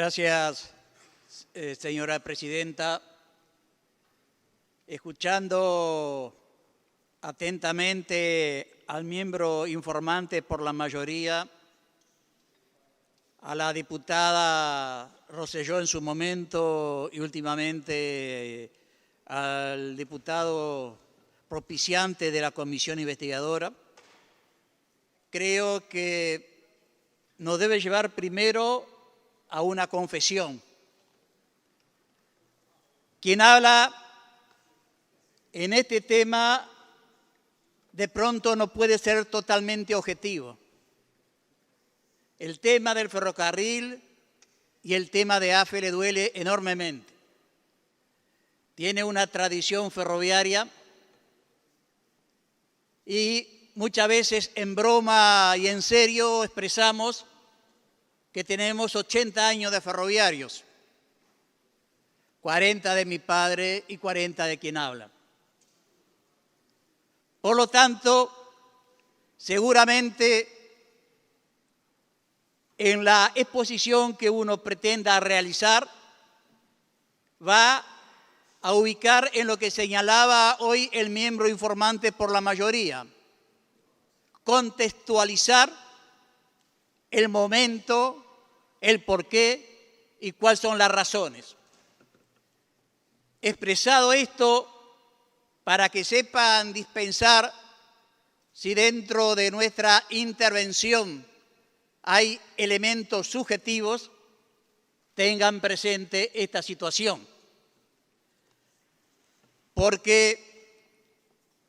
Gracias, señora presidenta. Escuchando atentamente al miembro informante por la mayoría, a la diputada Rosselló en su momento y últimamente al diputado propiciante de la comisión investigadora, creo que nos debe llevar primero a una confesión. Quien habla en este tema de pronto no puede ser totalmente objetivo. El tema del ferrocarril y el tema de AFE le duele enormemente. Tiene una tradición ferroviaria y muchas veces en broma y en serio expresamos que tenemos 80 años de ferroviarios, 40 de mi padre y 40 de quien habla. Por lo tanto, seguramente en la exposición que uno pretenda realizar va a ubicar en lo que señalaba hoy el miembro informante por la mayoría, contextualizar el momento, el porqué y cuáles son las razones. Expresado esto, para que sepan dispensar si dentro de nuestra intervención hay elementos subjetivos, tengan presente esta situación. Porque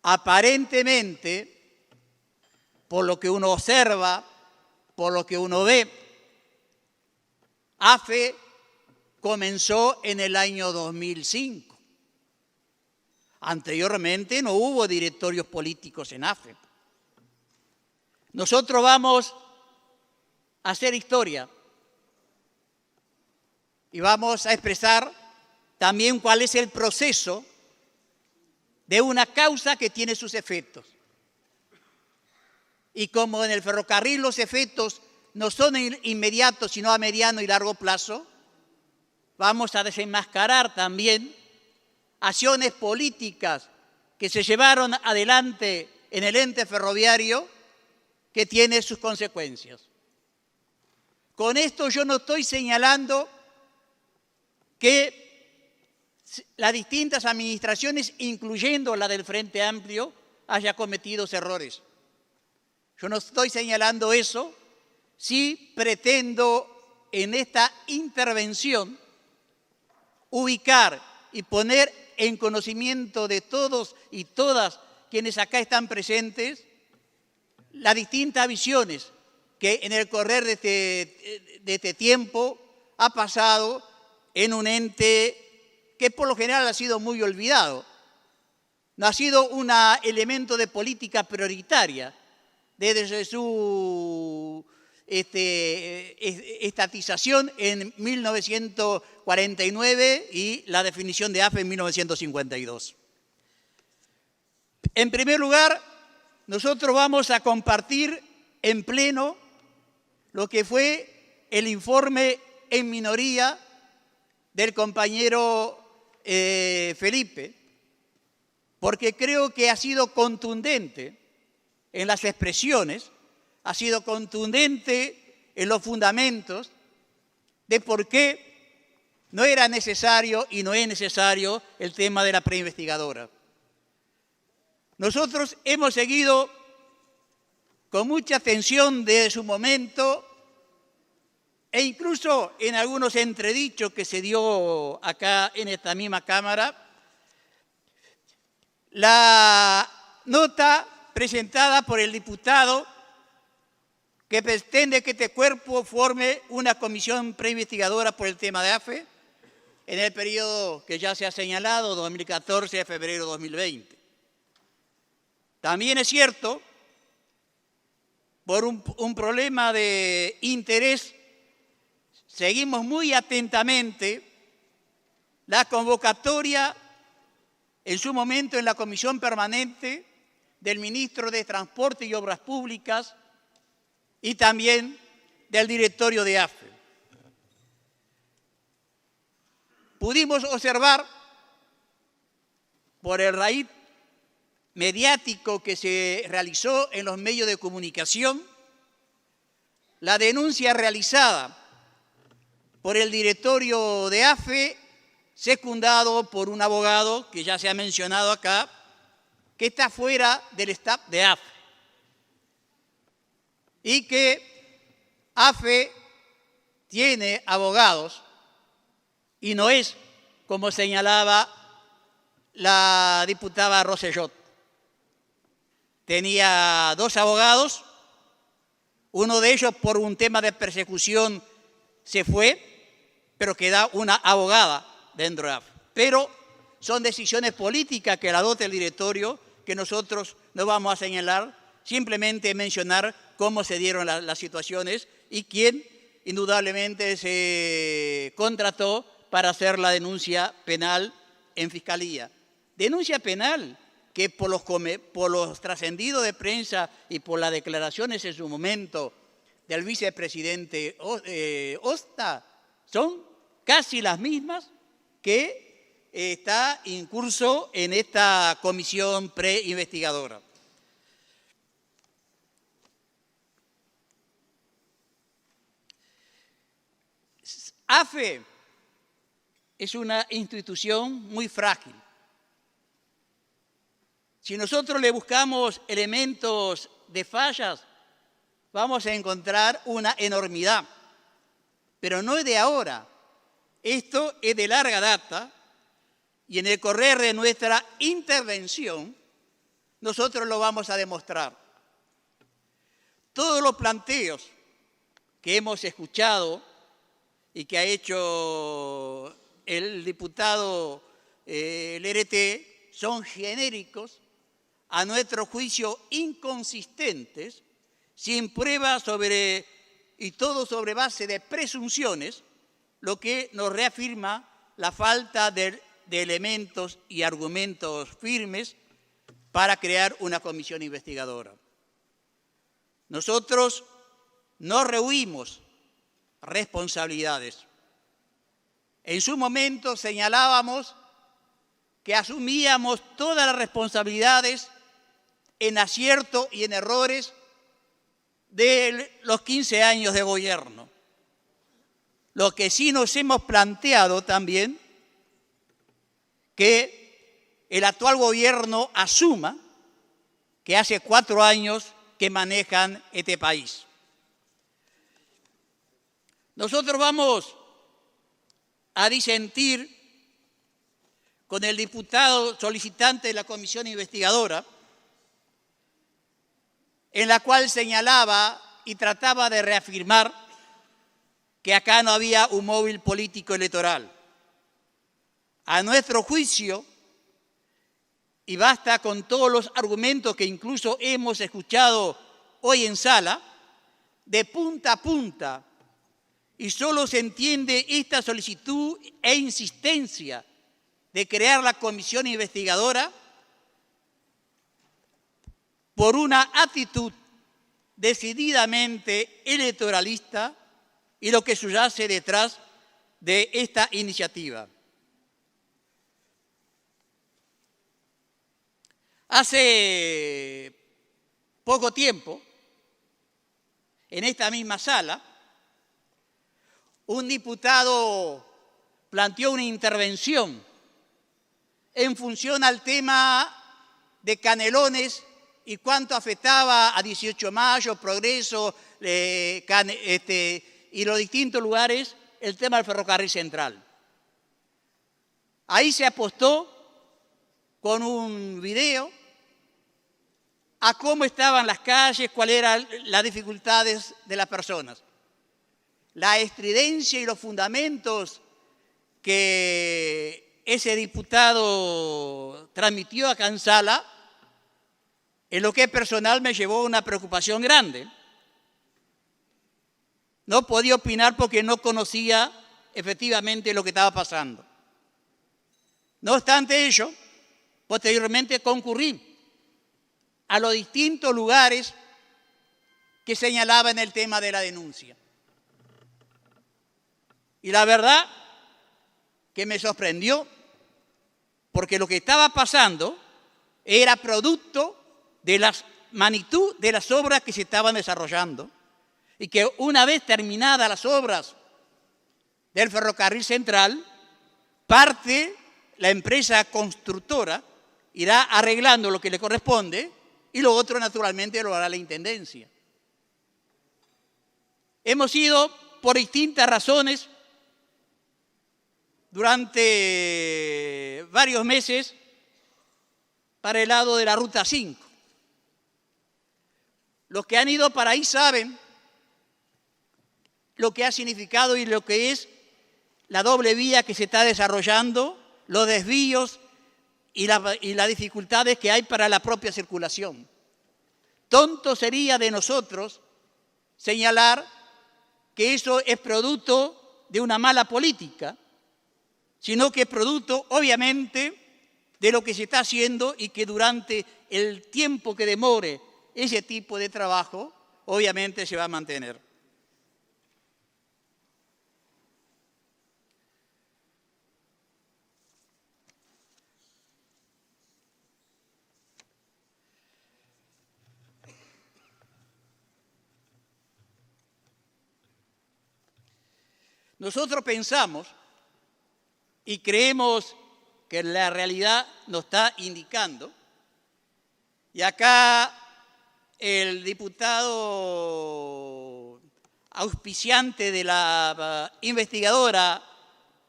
aparentemente, por lo que uno observa, por lo que uno ve, AFE comenzó en el año 2005. Anteriormente no hubo directorios políticos en AFE. Nosotros vamos a hacer historia y vamos a expresar también cuál es el proceso de una causa que tiene sus efectos. Y como en el ferrocarril los efectos no son inmediatos, sino a mediano y largo plazo, vamos a desenmascarar también acciones políticas que se llevaron adelante en el ente ferroviario que tiene sus consecuencias. Con esto yo no estoy señalando que las distintas administraciones, incluyendo la del Frente Amplio, haya cometido errores. Yo no estoy señalando eso, sí pretendo en esta intervención ubicar y poner en conocimiento de todos y todas quienes acá están presentes las distintas visiones que en el correr de este tiempo ha pasado en un ente que por lo general ha sido muy olvidado. No ha sido un elemento de política prioritaria desde su estatización en 1949 y la definición de AFE en 1952. En primer lugar, nosotros vamos a compartir en pleno lo que fue el informe en minoría del compañero Felipe, porque creo que ha sido contundente en las expresiones, ha sido contundente en los fundamentos de por qué no era necesario y no es necesario el tema de la preinvestigadora. Nosotros hemos seguido con mucha atención desde su momento e incluso en algunos entredichos que se dio acá en esta misma Cámara, la nota presentada por el diputado que pretende que este cuerpo forme una comisión preinvestigadora por el tema de AFE en el periodo que ya se ha señalado, 2014 a febrero de 2020. También es cierto, por un problema de interés, seguimos muy atentamente la convocatoria en su momento en la comisión permanente del ministro de Transporte y Obras Públicas y también del directorio de AFE. pudimos observar por el raíz mediático que se realizó en los medios de comunicación, la denuncia realizada por el directorio de AFE, secundado por un abogado que ya se ha mencionado acá, que está fuera del staff de AFE, y que AFE tiene abogados y no es, como señalaba la diputada Rosselló. Tenía 2 abogados, uno de ellos por un tema de persecución se fue, pero queda una abogada dentro de AFE. Pero son decisiones políticas que la adopta el directorio, que nosotros no vamos a señalar, simplemente mencionar cómo se dieron las situaciones y quién indudablemente se contrató para hacer la denuncia penal en Fiscalía. Denuncia penal que por los trascendidos de prensa y por las declaraciones en su momento del vicepresidente Osta son casi las mismas que está en curso en esta comisión preinvestigadora. AFE es una institución muy frágil. Si nosotros le buscamos elementos de fallas, vamos a encontrar una enormidad. Pero no es de ahora. Esto es de larga data y en el correr de nuestra intervención nosotros lo vamos a demostrar. Todos los planteos que hemos escuchado y que ha hecho el diputado Lerete son genéricos, a nuestro juicio inconsistentes, sin pruebas y todo sobre base de presunciones, lo que nos reafirma la falta de elementos y argumentos firmes para crear una comisión investigadora. Nosotros no rehuimos responsabilidades. En su momento señalábamos que asumíamos todas las responsabilidades en acierto y en errores de los 15 años de gobierno. Lo que sí nos hemos planteado también, que el actual gobierno asuma que hace 4 años que manejan este país. Nosotros vamos a disentir con el diputado solicitante de la comisión investigadora, en la cual señalaba y trataba de reafirmar que acá no había un móvil político electoral. A nuestro juicio, y basta con todos los argumentos que incluso hemos escuchado hoy en sala, de punta a punta, y solo se entiende esta solicitud e insistencia de crear la comisión investigadora por una actitud decididamente electoralista y lo que subyace detrás de esta iniciativa. Hace poco tiempo, en esta misma sala, un diputado planteó una intervención en función al tema de Canelones y cuánto afectaba a 18 de mayo, Progreso y los distintos lugares el tema del ferrocarril central. Ahí se apostó con un video a cómo estaban las calles, cuáles eran las dificultades de las personas. La estridencia y los fundamentos que ese diputado transmitió acá en sala, en lo que personal me llevó a una preocupación grande. No podía opinar porque no conocía efectivamente lo que estaba pasando. No obstante ello, posteriormente concurrí a los distintos lugares que señalaban el tema de la denuncia. Y la verdad que me sorprendió, porque lo que estaba pasando era producto de la magnitud de las obras que se estaban desarrollando y que una vez terminadas las obras del ferrocarril central, la empresa constructora irá arreglando lo que le corresponde y lo otro naturalmente lo hará la Intendencia. Hemos ido por distintas razones durante varios meses para el lado de la Ruta 5. Los que han ido para ahí saben lo que ha significado y lo que es la doble vía que se está desarrollando, los desvíos y las dificultades que hay para la propia circulación. Tonto sería de nosotros señalar que eso es producto de una mala política, sino que es producto, obviamente, de lo que se está haciendo y que durante el tiempo que demore ese tipo de trabajo, obviamente se va a mantener. Nosotros pensamos y creemos que la realidad nos está indicando, y acá el diputado auspiciante de la investigadora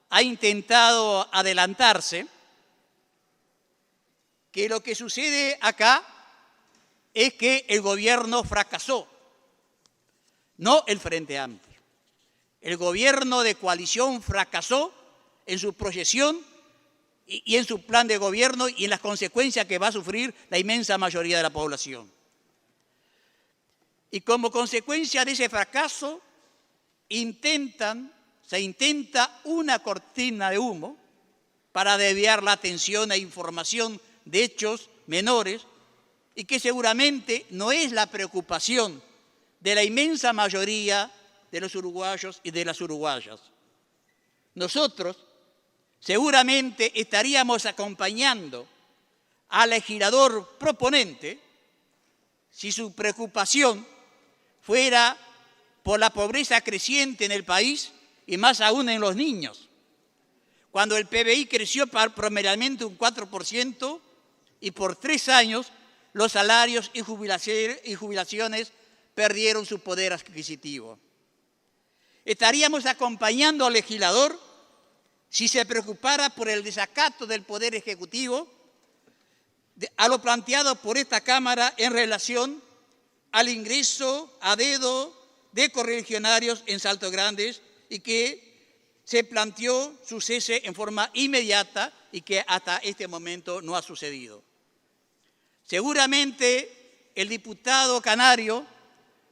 ha intentado adelantarse, que lo que sucede acá es que el gobierno fracasó, no el Frente Amplio. El gobierno de coalición fracasó en su proyección y en su plan de gobierno y en las consecuencias que va a sufrir la inmensa mayoría de la población. Y como consecuencia de ese fracaso, se intenta una cortina de humo para desviar la atención e información de hechos menores y que seguramente no es la preocupación de la inmensa mayoría de los uruguayos y de las uruguayas. Nosotros seguramente estaríamos acompañando al legislador proponente si su preocupación fuera por la pobreza creciente en el país y más aún en los niños, cuando el PBI creció promedialmente un 4% y por 3 años los salarios y jubilaciones perdieron su poder adquisitivo. Estaríamos acompañando al legislador si se preocupara por el desacato del Poder Ejecutivo a lo planteado por esta Cámara en relación al ingreso a dedo de correligionarios en Salto Grande y que se planteó su cese en forma inmediata y que hasta este momento no ha sucedido. Seguramente el diputado canario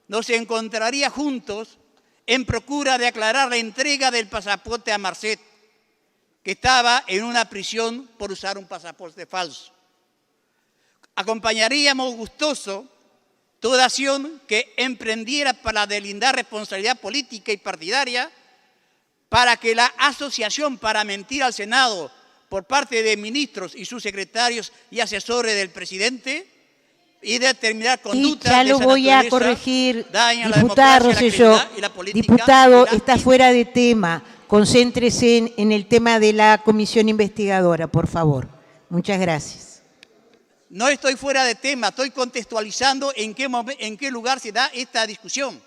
nos encontraría juntos en procura de aclarar la entrega del pasaporte a Marcet, que estaba en una prisión por usar un pasaporte falso. Acompañaríamos gustoso toda acción que emprendiera para deslindar responsabilidad política y partidaria para que la asociación para mentir al Senado por parte de ministros y subsecretarios y asesores del presidente y determinar conductas ya de lo esa voy a naturaleza corregir, dañan la diputada democracia, la Rosselló. credibilidad y la política. Diputado, está fuera de tema. Concéntrese en el tema de la comisión investigadora, por favor. Muchas gracias. No estoy fuera de tema, estoy contextualizando en qué lugar se da esta discusión.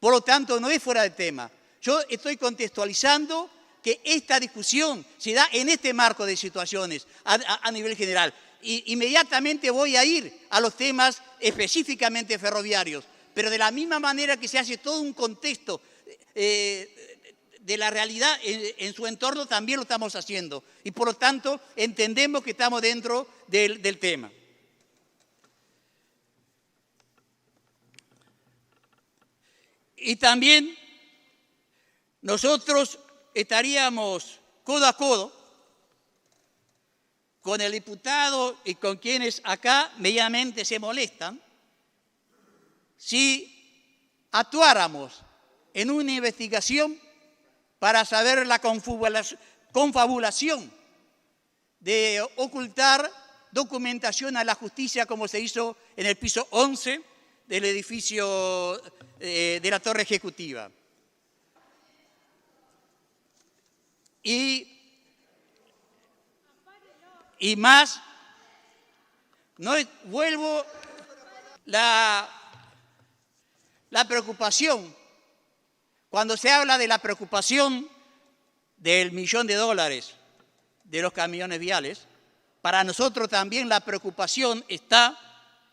Por lo tanto, no es fuera de tema. Yo estoy contextualizando que esta discusión se da en este marco de situaciones a nivel general. Y inmediatamente voy a ir a los temas específicamente ferroviarios, pero de la misma manera que se hace todo un contexto de la realidad en su entorno, también lo estamos haciendo. Y por lo tanto, entendemos que estamos dentro del tema. Y también nosotros estaríamos codo a codo con el diputado y con quienes acá medianamente se molestan si actuáramos en una investigación para saber la confabulación de ocultar documentación a la justicia, como se hizo en el piso 11 del edificio de la Torre Ejecutiva. Y más, no vuelvo la preocupación, cuando se habla de la preocupación del $1.000.000 de los camiones viales, para nosotros también la preocupación está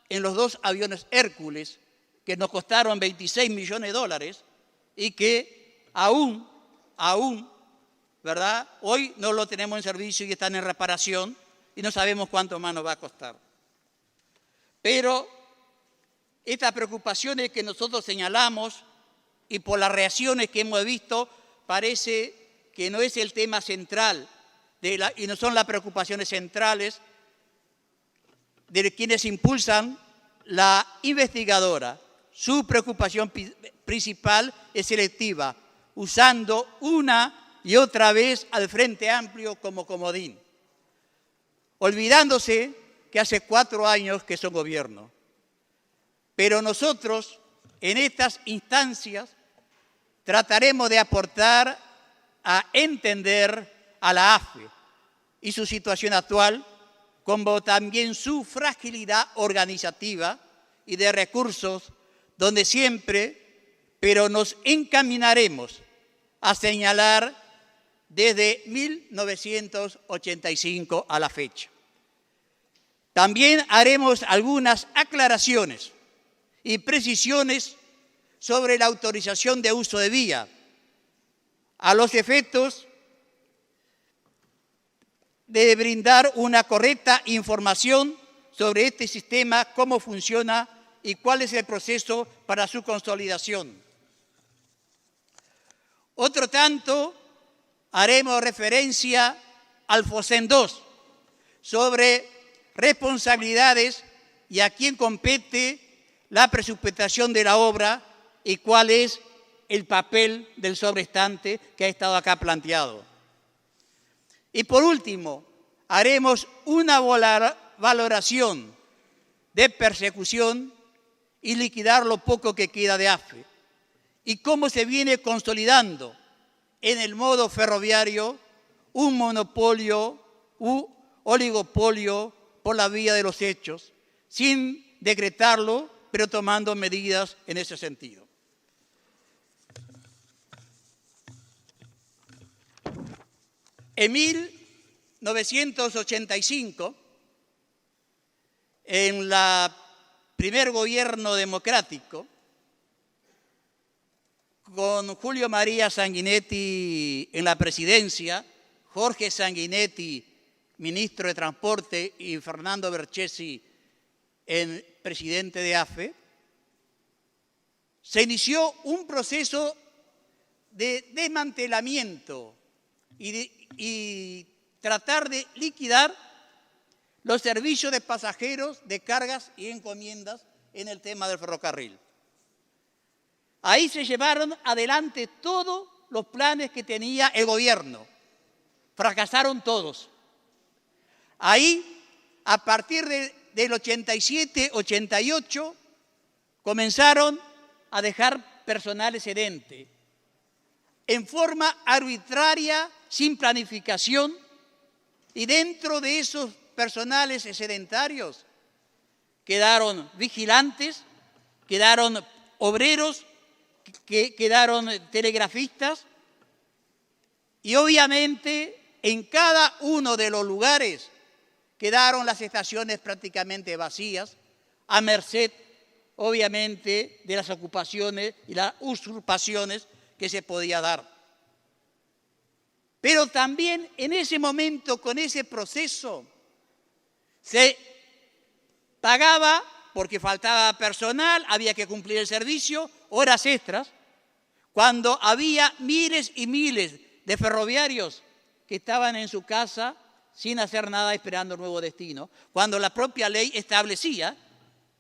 en los 2 aviones Hércules, que nos costaron $26 millones y que aún, ¿verdad? Hoy no lo tenemos en servicio y están en reparación y no sabemos cuánto más nos va a costar. Pero estas preocupaciones que nosotros señalamos y por las reacciones que hemos visto, parece que no es el tema central y no son las preocupaciones centrales de quienes impulsan la investigadora. Su preocupación principal es selectiva, usando una y otra vez al Frente Amplio como comodín, olvidándose que hace 4 años que son gobierno. Pero nosotros, en estas instancias, trataremos de aportar a entender a la AFE y su situación actual, como también su fragilidad organizativa y de recursos, donde siempre, pero nos encaminaremos a señalar desde 1985 a la fecha. También haremos algunas aclaraciones y precisiones sobre la autorización de uso de vía, a los efectos de brindar una correcta información sobre este sistema, cómo funciona y cuál es el proceso para su consolidación. Otro tanto, haremos referencia al FOSEN 2 sobre responsabilidades y a quién compete la presupuestación de la obra y cuál es el papel del sobrestante que ha estado acá planteado. Y por último, haremos una valoración de persecución y liquidar lo poco que queda de AFE y cómo se viene consolidando en el modo ferroviario un monopolio u oligopolio por la vía de los hechos, sin decretarlo, pero tomando medidas en ese sentido. En 1985, en el primer gobierno democrático, con Julio María Sanguinetti en la presidencia, Jorge Sanguinetti, ministro de Transporte, y Fernando Berchesi, presidente de AFE, se inició un proceso de desmantelamiento y tratar de liquidar los servicios de pasajeros, de cargas y encomiendas en el tema del ferrocarril. Ahí se llevaron adelante todos los planes que tenía el gobierno. Fracasaron todos. Ahí, a partir del 87, 88, comenzaron a dejar personal excedente en forma arbitraria, sin planificación, y dentro de esos personales excedentarios quedaron vigilantes, quedaron obreros, quedaron telegrafistas, y obviamente en cada uno de los lugares quedaron las estaciones prácticamente vacías, a merced, obviamente, de las ocupaciones y las usurpaciones que se podía dar. Pero también en ese momento, con ese proceso, se pagaba, porque faltaba personal, había que cumplir el servicio, horas extras, cuando había miles y miles de ferroviarios que estaban en su casa sin hacer nada esperando un nuevo destino, cuando la propia ley establecía,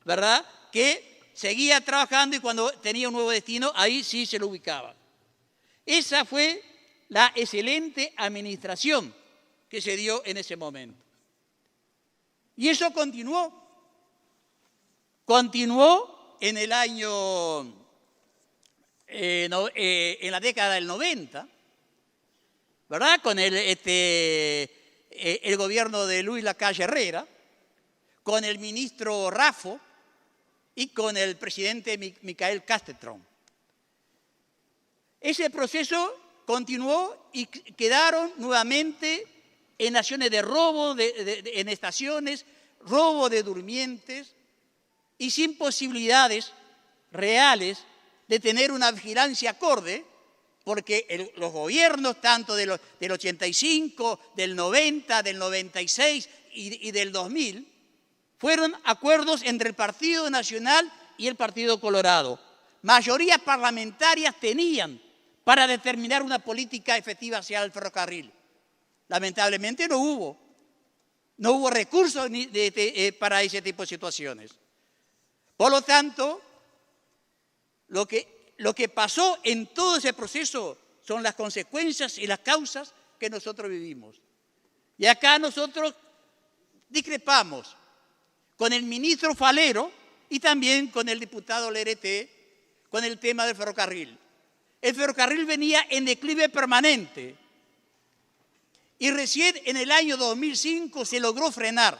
¿verdad?, que seguía trabajando y cuando tenía un nuevo destino, ahí sí se lo ubicaba. Esa fue la excelente administración que se dio en ese momento. Y eso continuó en el año, en la década del 90, ¿verdad? Con el gobierno de Luis Lacalle Herrera, con el ministro Raffo y con el presidente Micael Castetron. Ese proceso continuó y quedaron nuevamente en acciones de robo en estaciones, robo de durmientes y sin posibilidades reales de tener una vigilancia acorde, porque los gobiernos, tanto del 85, del 90, del 96 y del 2000, fueron acuerdos entre el Partido Nacional y el Partido Colorado. Mayorías parlamentarias tenían para determinar una política efectiva hacia el ferrocarril. Lamentablemente no hubo recursos para ese tipo de situaciones. Por lo tanto, lo que pasó en todo ese proceso son las consecuencias y las causas que nosotros vivimos. Y acá nosotros discrepamos con el ministro Falero y también con el diputado Lerete con el tema del ferrocarril. El ferrocarril venía en declive permanente y recién en el año 2005 se logró frenar,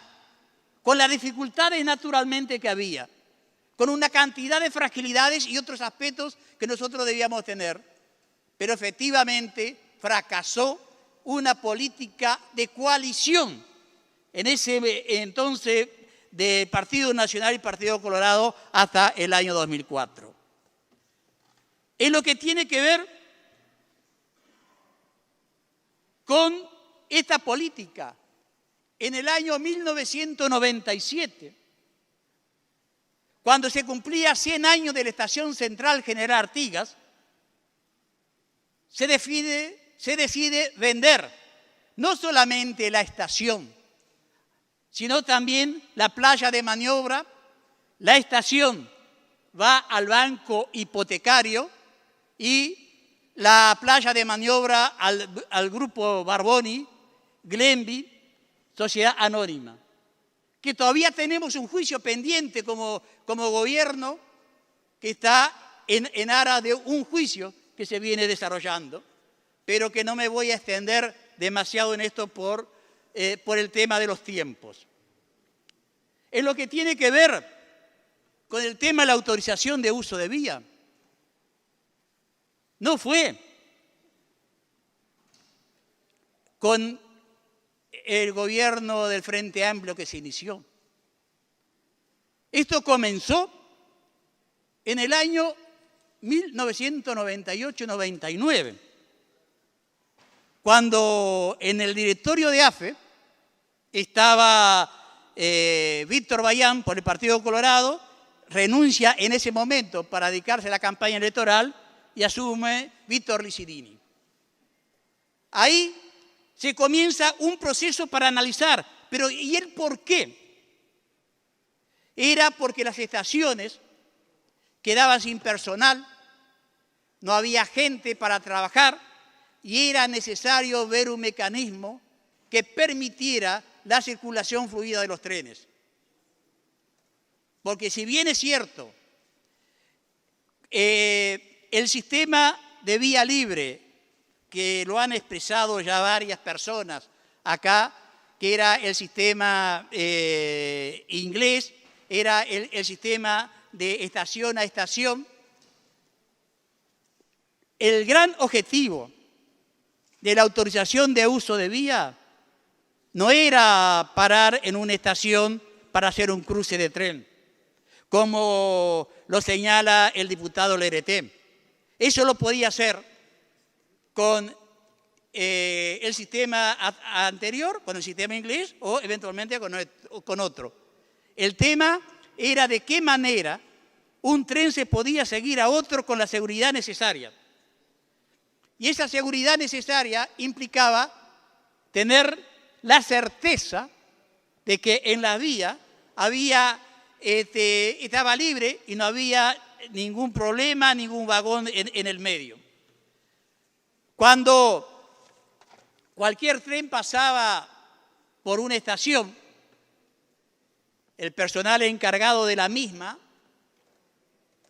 con las dificultades naturalmente que había, con una cantidad de fragilidades y otros aspectos que nosotros debíamos tener. Pero efectivamente fracasó una política de coalición en ese entonces de Partido Nacional y Partido Colorado hasta el año 2004. En lo que tiene que ver con esta política, en el año 1997, cuando se cumplía 100 años de la Estación Central General Artigas, se decide vender no solamente la estación, sino también la playa de maniobra. La estación va al banco hipotecario y la playa de maniobra al grupo Barboni, Glenby, Sociedad Anónima, que todavía tenemos un juicio pendiente como gobierno que está en aras de un juicio que se viene desarrollando, pero que no me voy a extender demasiado en esto por el tema de los tiempos. En lo que tiene que ver con el tema de la autorización de uso de vía, no fue con el gobierno del Frente Amplio que se inició. Esto comenzó en el año 1998-99, cuando en el directorio de AFE estaba Víctor Bayán por el Partido Colorado, renuncia en ese momento para dedicarse a la campaña electoral y asume Víctor Licidini. Ahí se comienza un proceso para analizar, pero ¿y el por qué? Era porque las estaciones quedaban sin personal, no había gente para trabajar y era necesario ver un mecanismo que permitiera la circulación fluida de los trenes. Porque si bien es cierto, el sistema de vía libre, que lo han expresado ya varias personas acá, que era el sistema inglés, era el sistema de estación a estación, el gran objetivo de la autorización de uso de vía no era parar en una estación para hacer un cruce de tren, como lo señala el diputado Lerete. Eso lo podía hacer con el sistema anterior, con el sistema inglés o eventualmente con otro. El tema era de qué manera un tren se podía seguir a otro con la seguridad necesaria. Y esa seguridad necesaria implicaba tener la certeza de que en la vía estaba libre y no había ningún problema, ningún vagón en el medio. Cuando cualquier tren pasaba por una estación, el personal encargado de la misma,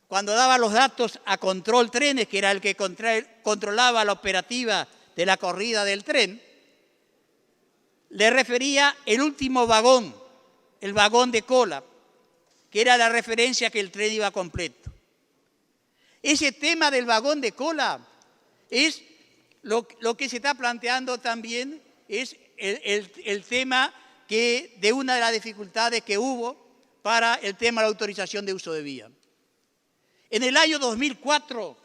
cuando daba los datos a Control Trenes, que era el que controlaba la operativa de la corrida del tren, le refería el último vagón, el vagón de cola, que era la referencia que el tren iba completo. Ese tema del vagón de cola es lo que se está planteando también, es el tema de una de las dificultades que hubo para el tema de la autorización de uso de vía. En el año 2004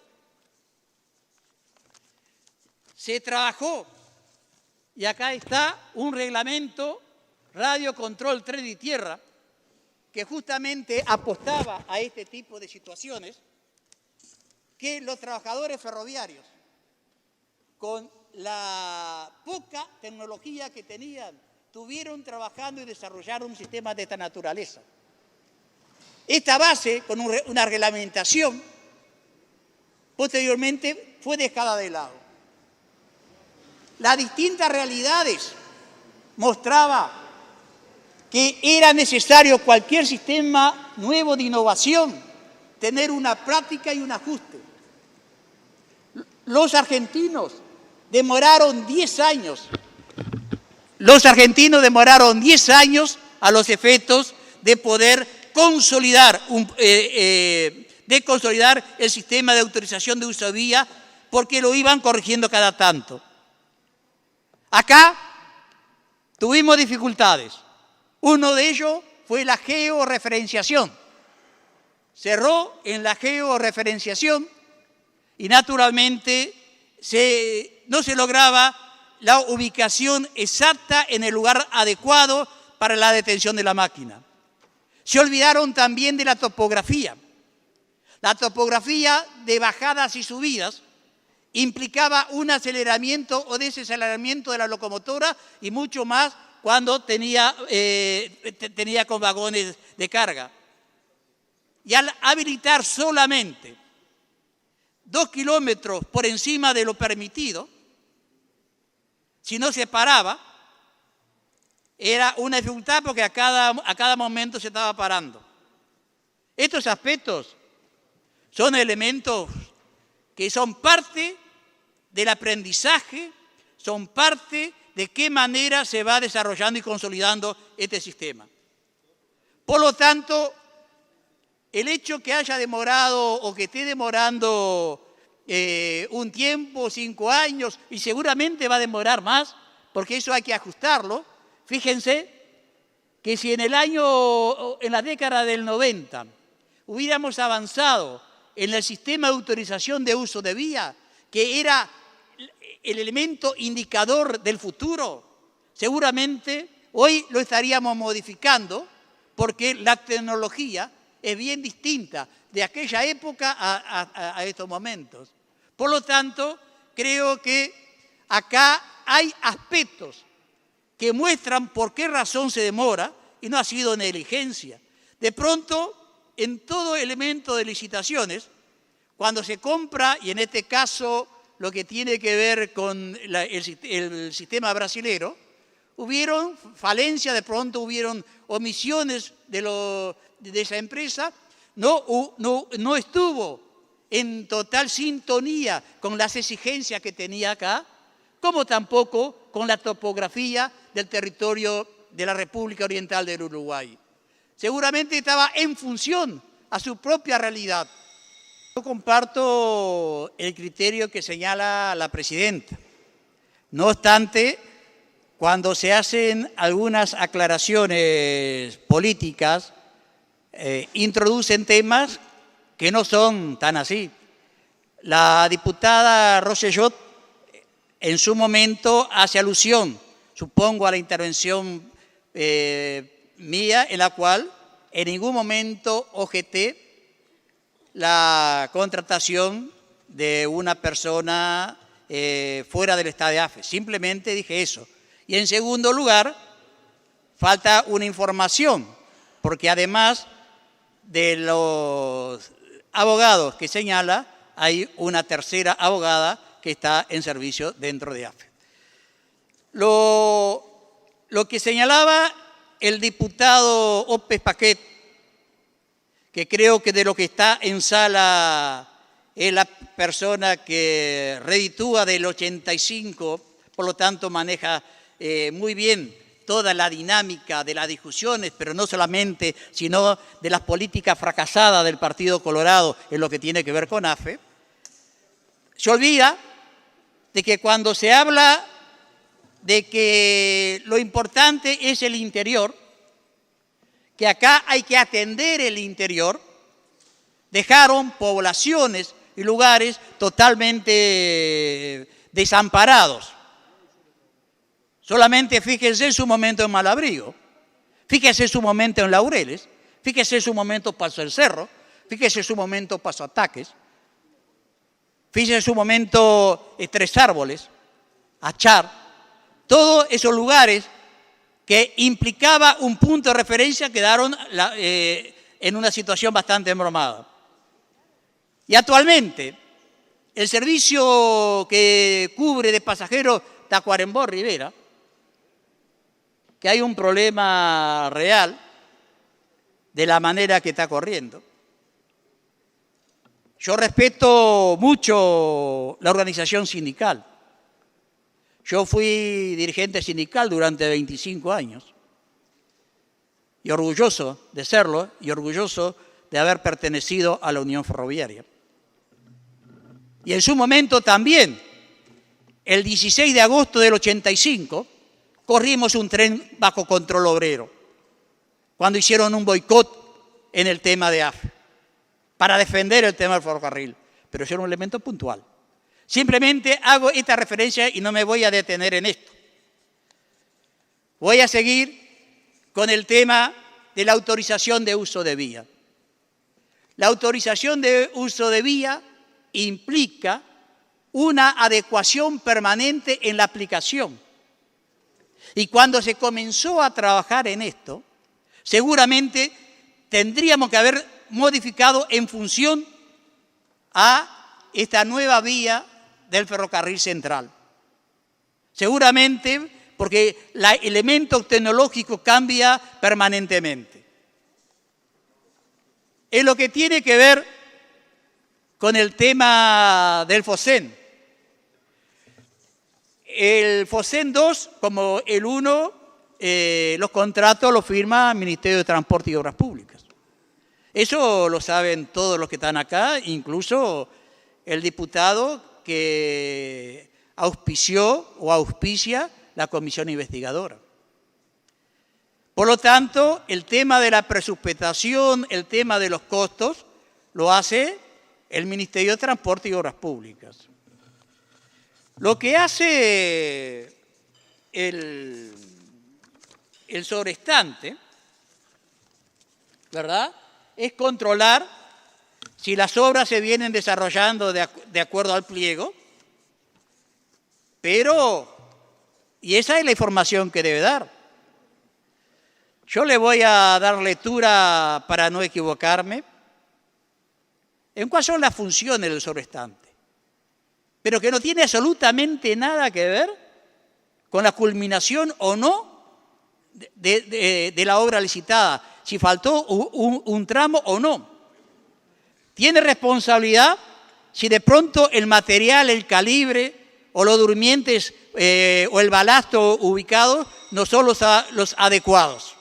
se trabajó, y acá está un reglamento Radio Control Tren y Tierra, que justamente apostaba a este tipo de situaciones, que los trabajadores ferroviarios, con la poca tecnología que tenían, estuvieron trabajando y desarrollaron un sistema de esta naturaleza. Esta base, con una reglamentación, posteriormente fue dejada de lado. Las distintas realidades mostraban que era necesario cualquier sistema nuevo de innovación, tener una práctica y un ajuste. Los argentinos demoraron 10 años. Los argentinos demoraron 10 años a los efectos de poder consolidar el sistema de autorización de uso de vía, porque lo iban corrigiendo cada tanto. Acá tuvimos dificultades. Uno de ellos fue la georreferenciación. Cerró en la georreferenciación y naturalmente no se lograba la ubicación exacta en el lugar adecuado para la detención de la máquina. Se olvidaron también de la topografía. La topografía de bajadas y subidas implicaba un aceleramiento o desaceleramiento de la locomotora y mucho más cuando tenía con vagones de carga. Y al habilitar solamente 2 kilómetros por encima de lo permitido, si no se paraba, era una dificultad porque a cada momento se estaba parando. Estos aspectos son elementos que son parte del aprendizaje, son parte de qué manera se va desarrollando y consolidando este sistema. Por lo tanto, el hecho que haya demorado o que esté demorando un tiempo, 5 años, y seguramente va a demorar más, porque eso hay que ajustarlo. Fíjense que si en la década del 90 hubiéramos avanzado en el sistema de autorización de uso de vía, que era el elemento indicador del futuro, seguramente hoy lo estaríamos modificando, porque la tecnología es bien distinta de aquella época a estos momentos. Por lo tanto, creo que acá hay aspectos que muestran por qué razón se demora y no ha sido negligencia. De pronto, en todo elemento de licitaciones, cuando se compra, y en este caso lo que tiene que ver con el sistema brasilero, hubieron falencias, de pronto hubieron omisiones de esa empresa, no estuvo en total sintonía con las exigencias que tenía acá, como tampoco con la topografía del territorio de la República Oriental del Uruguay. Seguramente estaba en función a su propia realidad. Yo comparto el criterio que señala la presidenta. No obstante, cuando se hacen algunas aclaraciones políticas, introducen temas que no son tan así. La diputada Rosselló en su momento hace alusión, supongo, a la intervención mía, en la cual en ningún momento objeté la contratación de una persona fuera del Estado de AFE. Simplemente dije eso. Y en segundo lugar, falta una información, porque además de los abogados que señala, hay una tercera abogada que está en servicio dentro de AFE. Lo que señalaba el diputado Ópez Paquet, que creo que de lo que está en sala es la persona que reditúa del 85, por lo tanto maneja muy bien toda la dinámica de las discusiones, pero no solamente, sino de las políticas fracasadas del Partido Colorado en lo que tiene que ver con AFE, se olvida de que cuando se habla de que lo importante es el interior, que acá hay que atender el interior, dejaron poblaciones y lugares totalmente desamparados. Solamente fíjense en su momento en Malabrigo, fíjense en su momento en Laureles, fíjense en su momento Paso del Cerro, fíjense en su momento Paso Ataques, fíjense en su momento Tres Árboles, Achar, todos esos lugares que implicaba un punto de referencia quedaron en una situación bastante embromada. Y actualmente, el servicio que cubre de pasajeros Tacuarembó-Rivera, que hay un problema real de la manera que está corriendo. Yo respeto mucho la organización sindical. Yo fui dirigente sindical durante 25 años y orgulloso de serlo y orgulloso de haber pertenecido a la Unión Ferroviaria. Y en su momento también, el 16 de agosto del 85, corrimos un tren bajo control obrero, cuando hicieron un boicot en el tema de AFE, para defender el tema del ferrocarril, pero eso era un elemento puntual. Simplemente hago esta referencia y no me voy a detener en esto. Voy a seguir con el tema de la autorización de uso de vía. La autorización de uso de vía implica una adecuación permanente en la aplicación. Y cuando se comenzó a trabajar en esto, seguramente tendríamos que haber modificado en función a esta nueva vía del ferrocarril central. Seguramente porque el elemento tecnológico cambia permanentemente. En lo que tiene que ver con el tema del FOSEN. El FOSEN 2, como el 1, los contratos los firma el Ministerio de Transporte y Obras Públicas. Eso lo saben todos los que están acá, incluso el diputado que auspició o auspicia la comisión investigadora. Por lo tanto, el tema de la presupuestación, el tema de los costos, lo hace el Ministerio de Transporte y Obras Públicas. Lo que hace el sobrestante, ¿verdad?, es controlar si las obras se vienen desarrollando de acuerdo al pliego, y esa es la información que debe dar. Yo le voy a dar lectura para no equivocarme en cuáles son las funciones del sobrestante, pero que no tiene absolutamente nada que ver con la culminación o no de la obra licitada, si faltó un tramo o no. Tiene responsabilidad si de pronto el material, el calibre o los durmientes o el balasto ubicado no son los adecuados.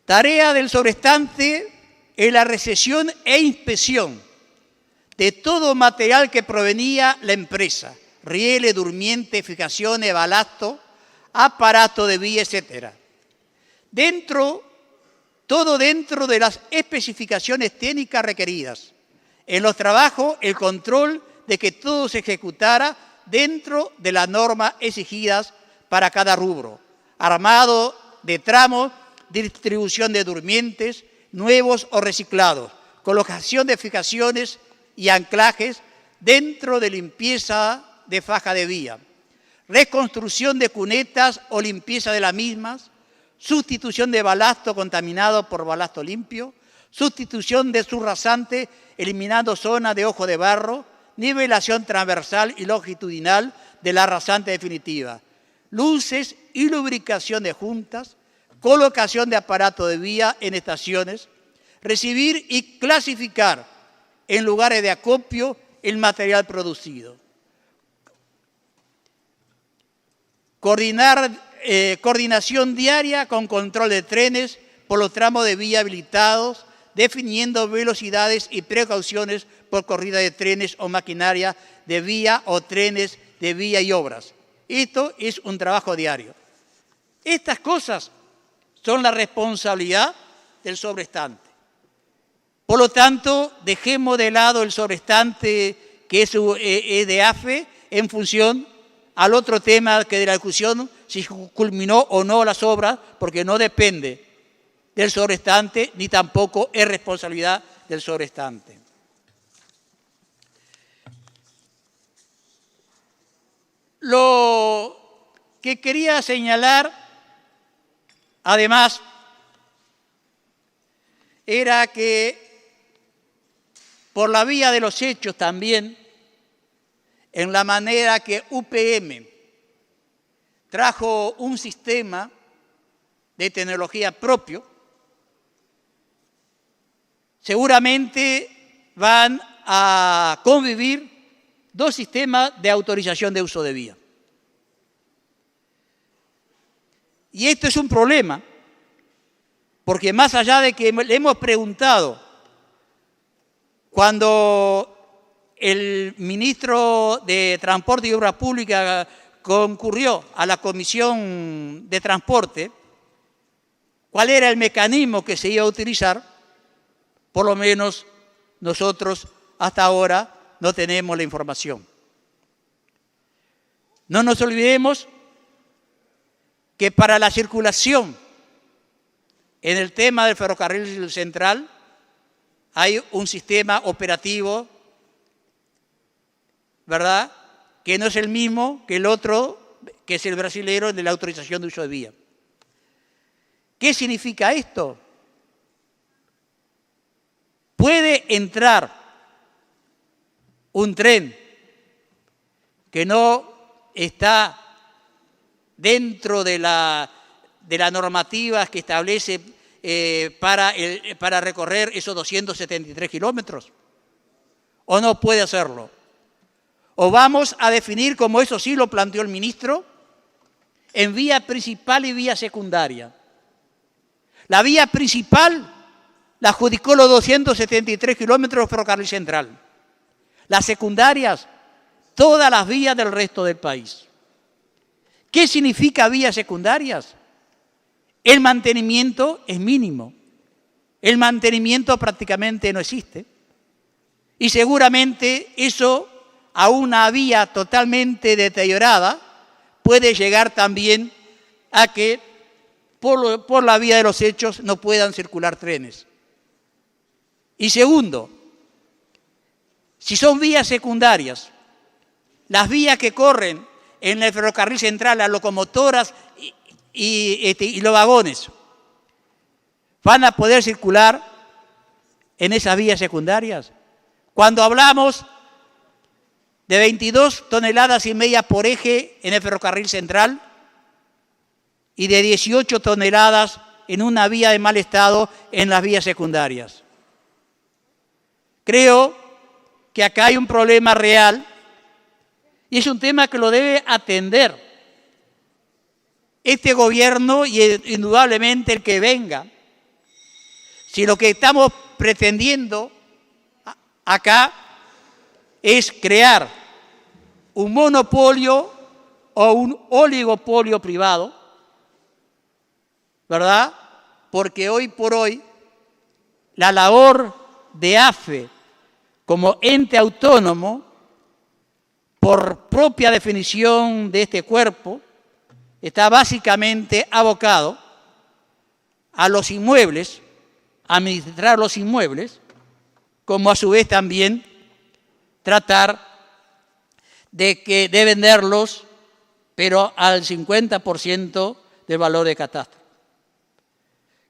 Tarea del sobrestante es la recepción e inspección de todo material que provenía la empresa, rieles, durmientes, fijaciones, balasto, aparato de vía, etc. Todo dentro de las especificaciones técnicas requeridas. En los trabajos, el control de que todo se ejecutara dentro de las normas exigidas para cada rubro. Armado de tramos, distribución de durmientes, nuevos o reciclados, colocación de fijaciones y anclajes dentro de limpieza de faja de vía, reconstrucción de cunetas o limpieza de las mismas, sustitución de balasto contaminado por balasto limpio, sustitución de subrasante eliminando zonas de ojo de barro, nivelación transversal y longitudinal de la rasante definitiva, luces y lubricación de juntas, colocación de aparato de vía en estaciones, recibir y clasificar en lugares de acopio el material producido. Coordinación diaria con control de trenes por los tramos de vía habilitados, definiendo velocidades y precauciones por corrida de trenes o maquinaria de vía o trenes de vía y obras. Esto es un trabajo diario. Estas cosas son la responsabilidad del sobrestante. Por lo tanto, dejemos de lado el sobrestante que es de AFE en función al otro tema que de la discusión, si culminó o no las obras, porque no depende del sobrestante ni tampoco es responsabilidad del sobrestante. Lo que quería señalar, además, era que por la vía de los hechos también, en la manera que UPM trajo un sistema de tecnología propio, seguramente van a convivir dos sistemas de autorización de uso de vía. Y esto es un problema, porque más allá de que le hemos preguntado, cuando el ministro de Transporte y Obras Públicas concurrió a la Comisión de Transporte, cuál era el mecanismo que se iba a utilizar, por lo menos nosotros hasta ahora no tenemos la información. No nos olvidemos que para la circulación en el tema del ferrocarril central hay un sistema operativo, ¿verdad?, que no es el mismo que el otro, que es el brasilero de la autorización de uso de vía. ¿Qué significa esto? Puede entrar un tren que no está dentro de las normativas que establece para recorrer esos 273 kilómetros, o no puede hacerlo. O vamos a definir, como eso sí lo planteó el ministro, en vía principal y vía secundaria. La vía principal la adjudicó los 273 kilómetros ferrocarril central. Las secundarias, todas las vías del resto del país. ¿Qué significa vías secundarias? El mantenimiento es mínimo. El mantenimiento prácticamente no existe. Y seguramente eso a una vía totalmente deteriorada puede llegar también a que por la vía de los hechos no puedan circular trenes. Y segundo, si son vías secundarias, las vías que corren en el ferrocarril central, las locomotoras y los vagones, ¿van a poder circular en esas vías secundarias? Cuando hablamos de 22 toneladas y media por eje en el ferrocarril central y de 18 toneladas en una vía de mal estado en las vías secundarias. Creo que acá hay un problema real y es un tema que lo debe atender este gobierno y indudablemente el que venga. Si lo que estamos pretendiendo acá es crear un monopolio o un oligopolio privado, ¿verdad? Porque hoy por hoy la labor de AFE como ente autónomo, por propia definición de este cuerpo, está básicamente abocado a los inmuebles, a administrar los inmuebles, como a su vez también tratar de venderlos, pero al 50% del valor de catastro.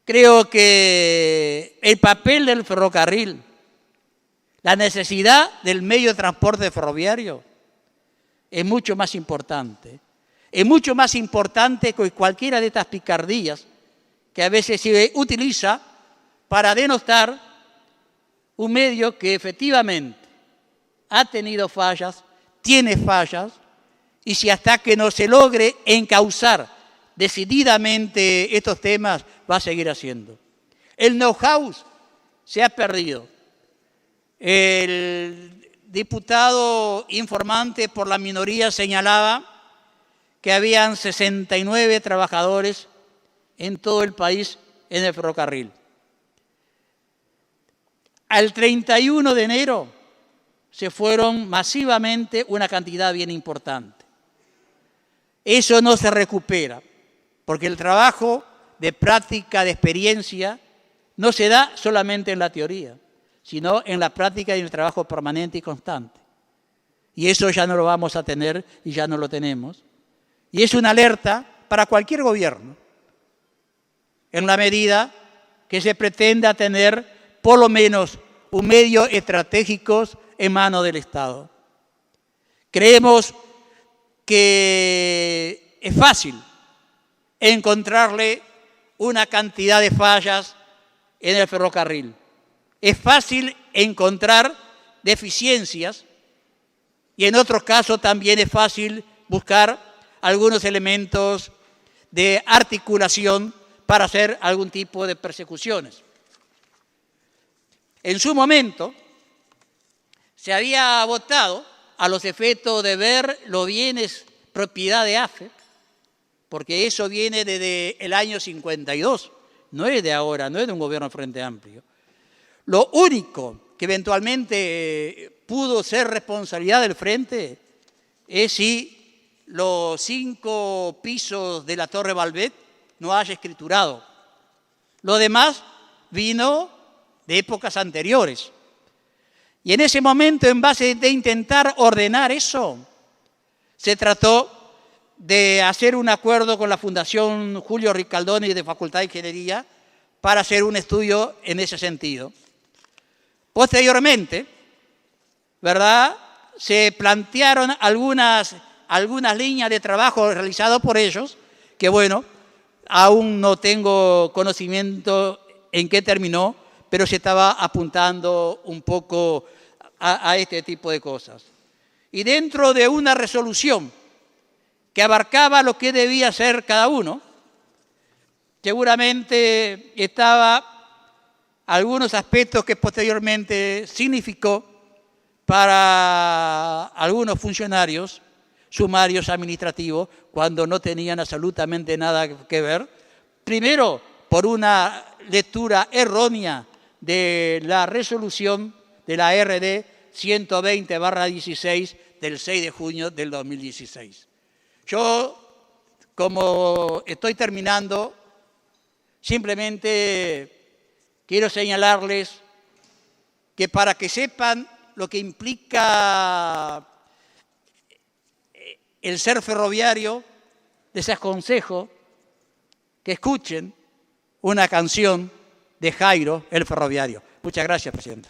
Creo que el papel del ferrocarril, La necesidad del medio de transporte ferroviario es mucho más importante. Es mucho más importante que cualquiera de estas picardías que a veces se utiliza para denostar un medio que efectivamente ha tenido fallas, tiene fallas, y si hasta que no se logre encauzar decididamente estos temas, va a seguir haciendo. El know-how se ha perdido. El diputado informante por la minoría señalaba que habían 69 trabajadores en todo el país en el ferrocarril. Al 31 de enero se fueron masivamente una cantidad bien importante. Eso no se recupera, porque el trabajo de práctica, de experiencia, no se da solamente en la teoría, sino en la práctica y en el trabajo permanente y constante. Y eso ya no lo vamos a tener y ya no lo tenemos. Y es una alerta para cualquier gobierno, en la medida que se pretenda tener por lo menos un medio estratégico en manos del Estado. Creemos que es fácil encontrarle una cantidad de fallas en el ferrocarril. Es fácil encontrar deficiencias y en otros casos también es fácil buscar algunos elementos de articulación para hacer algún tipo de persecuciones. En su momento se había votado a los efectos de ver los bienes propiedad de AFE, porque eso viene desde el año 52, no es de ahora, no es de un gobierno de Frente Amplio. Lo único que eventualmente pudo ser responsabilidad del Frente es si los 5 pisos de la Torre Balbet no haya escriturado. Lo demás vino de épocas anteriores. Y en ese momento, en base de intentar ordenar eso, se trató de hacer un acuerdo con la Fundación Julio Ricaldoni de Facultad de Ingeniería para hacer un estudio en ese sentido. Posteriormente, ¿verdad?, se plantearon algunas líneas de trabajo realizadas por ellos, que bueno, aún no tengo conocimiento en qué terminó, pero se estaba apuntando un poco a este tipo de cosas. Y dentro de una resolución que abarcaba lo que debía hacer cada uno, seguramente estaba algunos aspectos que posteriormente significó para algunos funcionarios sumarios administrativos cuando no tenían absolutamente nada que ver. Primero, por una lectura errónea de la resolución de la RD 120/16 del 6 de junio del 2016. Yo, como estoy terminando, simplemente quiero señalarles que para que sepan lo que implica el ser ferroviario, les aconsejo que escuchen una canción de Jairo, el ferroviario. Muchas gracias, Presidenta.